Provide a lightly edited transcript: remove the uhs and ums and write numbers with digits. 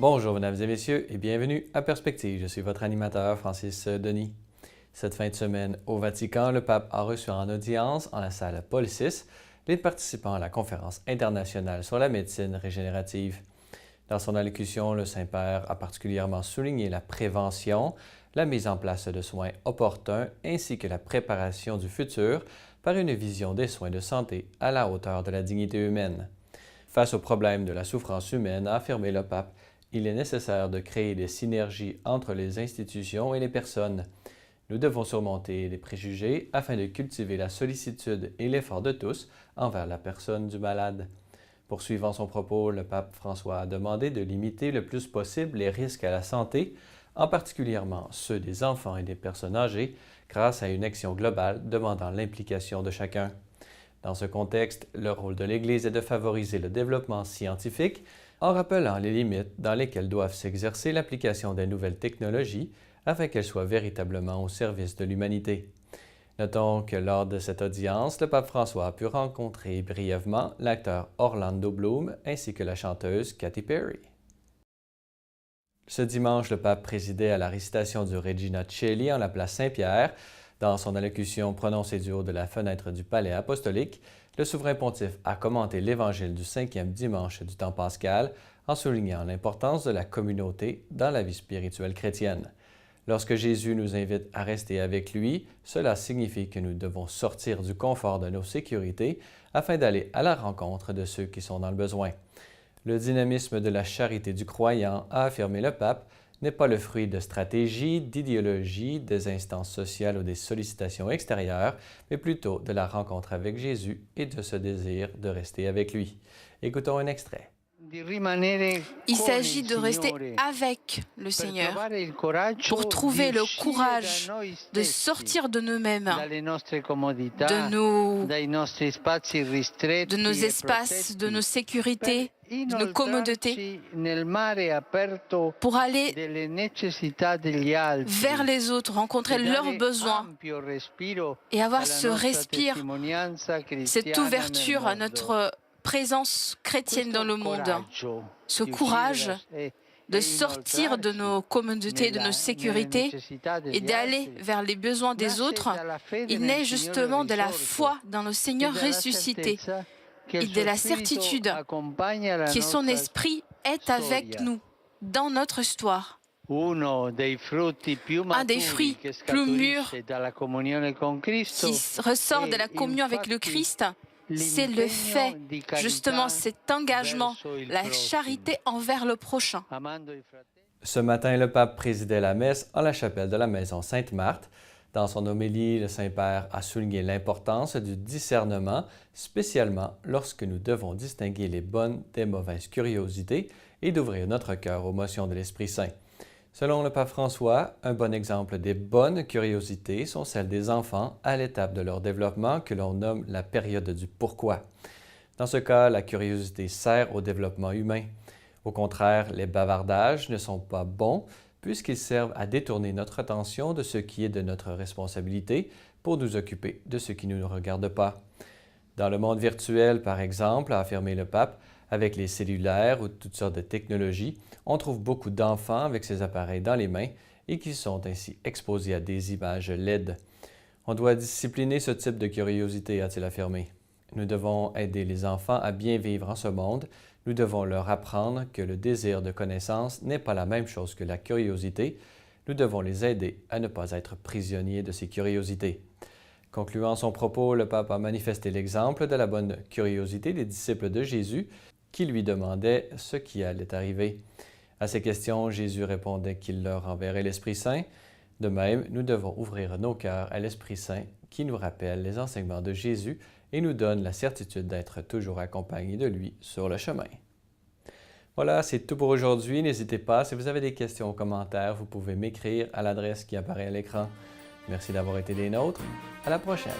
Bonjour mesdames et messieurs et bienvenue à Perspective. Je suis votre animateur Francis Denis. Cette fin de semaine au Vatican, le pape a reçu en audience en la salle Paul VI les participants à la conférence internationale sur la médecine régénérative. Dans son allocution, le Saint-Père a particulièrement souligné la prévention, la mise en place de soins opportuns ainsi que la préparation du futur par une vision des soins de santé à la hauteur de la dignité humaine. Face au problème de la souffrance humaine, a affirmé le pape, il est nécessaire de créer des synergies entre les institutions et les personnes. Nous devons surmonter les préjugés afin de cultiver la sollicitude et l'effort de tous envers la personne du malade. Poursuivant son propos, le pape François a demandé de limiter le plus possible les risques à la santé, en particulièrement ceux des enfants et des personnes âgées, grâce à une action globale demandant l'implication de chacun. Dans ce contexte, le rôle de l'Église est de favoriser le développement scientifique en rappelant les limites dans lesquelles doivent s'exercer l'application des nouvelles technologies afin qu'elles soient véritablement au service de l'humanité. Notons que lors de cette audience, le pape François a pu rencontrer brièvement l'acteur Orlando Bloom ainsi que la chanteuse Katy Perry. Ce dimanche, le pape présidait à la récitation du Regina Coeli en la place Saint-Pierre. Dans son allocution prononcée du haut de la fenêtre du palais apostolique, le souverain pontife a commenté l'évangile du 5e dimanche du temps pascal en soulignant l'importance de la communauté dans la vie spirituelle chrétienne. Lorsque Jésus nous invite à rester avec lui, cela signifie que nous devons sortir du confort de nos sécurités afin d'aller à la rencontre de ceux qui sont dans le besoin. Le dynamisme de la charité du croyant, a affirmé le pape, n'est pas le fruit de stratégies, d'idéologies, des instances sociales ou des sollicitations extérieures, mais plutôt de la rencontre avec Jésus et de ce désir de rester avec lui. Écoutons un extrait. Il s'agit de rester avec le Seigneur pour trouver le courage de sortir de nous-mêmes, de nos espaces, de nos sécurités, de nos commodité, pour aller vers les autres, rencontrer leurs besoins et avoir ce respire, cette ouverture à notre présence chrétienne dans le monde, ce courage de sortir de nos communautés, de nos sécurités et d'aller vers les besoins des autres, il naît justement de la foi dans le Seigneur ressuscité et de la certitude que son esprit est avec nous dans notre histoire. Un des fruits plus mûrs qui ressort de la communion avec le Christ, c'est le fait, justement, cet engagement, la charité envers le prochain. Ce matin, le pape présidait la messe en la chapelle de la Maison Sainte-Marthe. Dans son homélie, le Saint-Père a souligné l'importance du discernement, spécialement lorsque nous devons distinguer les bonnes des mauvaises curiosités et d'ouvrir notre cœur aux motions de l'Esprit Saint. Selon le pape François, un bon exemple des bonnes curiosités sont celles des enfants à l'étape de leur développement que l'on nomme la période du pourquoi. Dans ce cas, la curiosité sert au développement humain. Au contraire, les bavardages ne sont pas bons puisqu'ils servent à détourner notre attention de ce qui est de notre responsabilité pour nous occuper de ce qui ne nous regarde pas. Dans le monde virtuel, par exemple, a affirmé le pape, avec les cellulaires ou toutes sortes de technologies, on trouve beaucoup d'enfants avec ces appareils dans les mains et qui sont ainsi exposés à des images LED. On doit discipliner ce type de curiosité, a-t-il affirmé. Nous devons aider les enfants à bien vivre en ce monde. Nous devons leur apprendre que le désir de connaissance n'est pas la même chose que la curiosité. Nous devons les aider à ne pas être prisonniers de ces curiosités. Concluant son propos, le pape a manifesté l'exemple de la bonne curiosité des disciples de Jésus qui lui demandaient ce qui allait arriver. À ces questions, Jésus répondait qu'il leur enverrait l'Esprit Saint. De même, nous devons ouvrir nos cœurs à l'Esprit Saint qui nous rappelle les enseignements de Jésus et nous donne la certitude d'être toujours accompagnés de lui sur le chemin. Voilà, c'est tout pour aujourd'hui. N'hésitez pas, si vous avez des questions ou commentaires, vous pouvez m'écrire à l'adresse qui apparaît à l'écran. Merci d'avoir été des nôtres. À la prochaine!